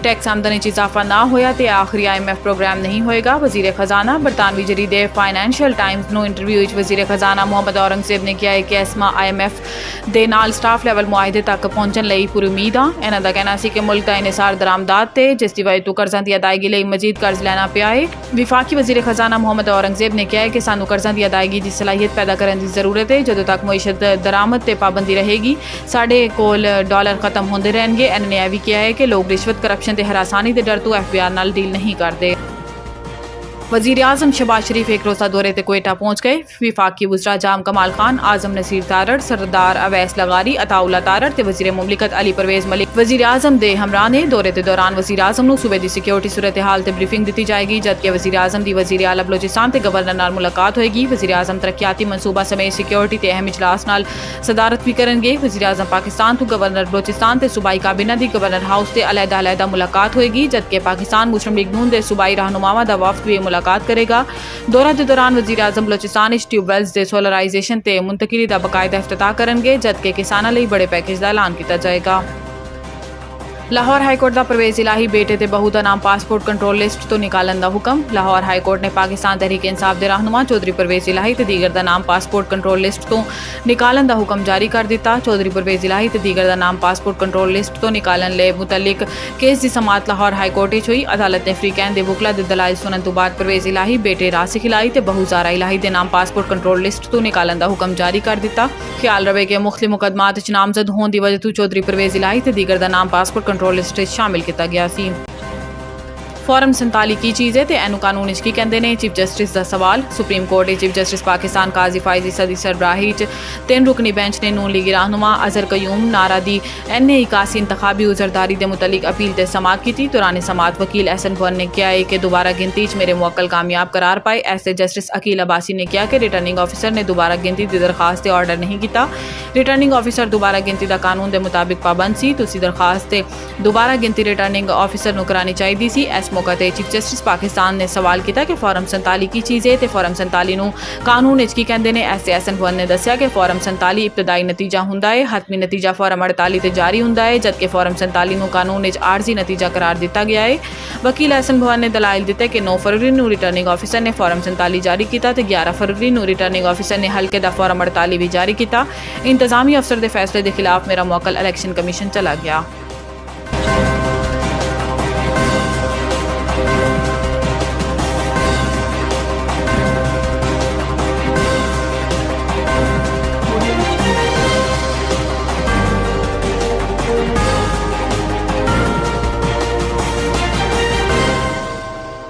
Tax आमदनी 'ਚ इजाफा ना होया तो आखिरी IMF प्रोग्राम नहीं होएगा। वजीर खजाना बरतानवी जरीदे फाइनैंशियल टाइम्स ਨੂੰ इंटरव्यू ਵਿੱਚ वजीर खजाना ਮੁਹੰਮਦ ਔਰੰਗਜ਼ੇਬ ਨੇ ਕਿਹਾ ਹੈ ਕਿ ਐਸਮਾ IMF ਦੇ ਨਾਲ ਸਟਾਫ ਲੈਵਲ ਮੁਆਹਦੇ ਤੱਕ ਪਹੁੰਚਣ ਲਈ ਪੂਰੀ ਉਮੀਦ ਆ। ਇਹਨਾਂ ਦਾ ਕਹਿਣਾ ਸੀ ਕਿ ਮੁਲਕ ਦਾ ਇਨਸਾਰ ਦਰਾਮਦਾਤ ਤੇ ਜਿਸ ਦੀ ਵਜ੍ਹਾ ਤੋਂ ਕਰਜ਼ਾਂ ਦੀ ਅਦਾਇਗੀ ਲਈ ਮਜ਼ੀਦ ਕਰਜ਼ ਲੈਣਾ ਪਿਆ ਹੈ। ਵਿਫਾਕੀ ਵਜ਼ੀਰ ਖਜ਼ਾਨਾ ਮੁਹੰਮਦ ਔਰੰਗਜ਼ੇਬ ਨੇ ਕਿਹਾ ਹੈ ਕਿ ਸਾਨੂੰ ਕਰਜ਼ਾਂ ਦੀ ਅਦਾਇਗੀ ਦੀ ਸਲਾਹੀਅਤ ਪੈਦਾ ਕਰਨ ਦੀ ਜ਼ਰੂਰਤ ਹੈ। ਜਦੋਂ ਤੱਕ ਮੁਈਸ਼ਤ ਦਰਾਮਦ ਤੇ ਪਾਬੰਦੀ ਰਹੇਗੀ ਸਾਡੇ ਕੋਲ ਡਾਲਰ ਖਤਮ ਹੁੰਦੇ ਰਹਿਣਗੇ। ਇਹਨਾਂ ਨੇ ਇਹ ਵੀ ਕਿਹਾ ਹੈ ਕਿ ਲੋਕ ਰਿਸ਼ਵਤ ਕਰਪਸ਼ਨ ਤੇ ਹਰਾਸਾਨੀ ਦੇ ਡਰ ਤੋਂ FBR ਨਾਲ ਡੀਲ नहीं करते। वज़ीर आज़म शहबाज शरीफ एक रोज़ा दौरे ते कोयटा पहुँच गए। विफाकी वज़रा जाम कमाल खान, आज़म नसीर तारड़, सरदार अवैस लगारी, अताउल्ला तारड़ ते वज़ीर मुमलिकत अली परवेज़ मलिक वज़ीर आज़म दे हमराह ने। दौरे के दौरान वज़ीर आज़म नूं सूबे दी सिक्योरिटी सूरत हाल ते ब्रीफिंग दी जाएगी, जबकि वज़ीर आज़म दी वज़ीर आला बलोचिस्तान ते गवर्नर नाल मुलाकात होएगी। वज़ीर आज़म तरक्याती मनसूबा समेत सिक्योरिटी ते अहम इजलास नाल सदारत भी करनगे। वज़ीर आज़म पाकिस्तान तो गवर्नर बलोचिस्तान ते सूबाई काबीना दी गवर्नर हाउस ते अलहदा मुलाकात होएगी, जबकि पाकिस्तान मुस्लिम लीग नून दे सूबाई रहनुमावां दा वफ्द भी मुलाकात करेगा। दौरा के दौरान वज़ीर आज़म बलोचिस्तान ट्यूबवैल्स के सोलराइजेशन ते मुंतकिली का बकायदा इफ्तिताह करेंगे, जबकि किसानों लिए बड़े पैकेज का ऐलान किया जाएगा। लाहौर हाईकोर्ट का परवेज़ इलाही बेटे ते बहू का नाम पासपोर्ट कंट्रोल लिस्ट तो निकालन का हुक्म। लाहौर हाईकोर्ट ने पाकिस्तान तहरीक इंसाफ के रहनुमा चौधरी परवेज़ इलाही ते दीगर का नाम पासपोर्ट कंट्रोल लिस्ट तो निकालन का हुक्म जारी कर दिता। चौधरी परवेज़ इलाही ते दीगर का नाम पासपोर्ट कंट्रोल लिस्ट तो निकालन ले मुतलिक केस की समात लाहौर हाईकोर्ट हुई। अदालत ने फ्रीकैन के वकला के दलाइल सुनन तो बाद परवेज़ इलाही बेटे रासिक इलाही ते बहू ज़ारा इलाही के नाम पासपोर्ट कंट्रोल लिस्ट तो निकालन का हुक्म जारी कर दिता। ख्याल रवे कि मुख्तलिफ मुकदमात च नामजद होने की वजह तो चौधरी परवेज़ इलाही ते दीगर का नाम पासपोर्ट कंट्रोल लिस्ट शामिल किया गया सी। फॉर्म 47 की चीज़ है तो एनू कानून की कहते हैं। चीफ जस्टिस का सवाल। Supreme court chief justice Pakistan Qazi फायजी सदी सरबराही 3 रुकनी बेंच ने नून लीगी रहनुमा अजहर कयूम नारा दी NA 81 इंतखाबी उजरदारी के मुतलिक अपील से समात की। दौरान समात वकील एहसन भवन ने कहा है कि दोबारा गिनती मेरे मुवक्कल कामयाब करार पाए। ऐसे जस्टिस अकील अब्बासी ने कहा कि रिटर्निंग ऑफिसर ने दोबारा गिनती की दरखास्त ऑर्डर नहीं किया। रिटर्निंग ऑफिसर दोबारा गिनती का कानून के मुताबिक पाबंद सी। तुसी दरखास्त दोबारा गिनती रिटर्निंग ऑफिसर को करानी चाहिए सी। इस मौके पर चीफ जस्टिस पाकिस्तान ने सवाल किया कि फॉर्म 47 की चीज़ है तो फॉर्म 47 कानून की कहते हैं। ऐसे एहसन भवन ने दसिया कि फॉर्म 47 इब्तदाई नतीजा होंदा है, हतमी नतीजा फॉर्म 48 ते जारी होंदा है, जबकि फॉर्म 47 कानून आरजी नतीजा करार दिता गया है। वकील एहसन भवन ने दलाइल दिते कि 9 फरवरी को रिटर्निंग ऑफिसर ने फॉर्म 47 जारी किया तो 11 फरवरी को रिटर्निंग ऑफिसर ने हल्के का फॉर्म 48 भी जारी किया। इंतजामी अफसर के फैसले के खिलाफ मेरा मुवक्कल इलेक्शन कमीशन चला गया।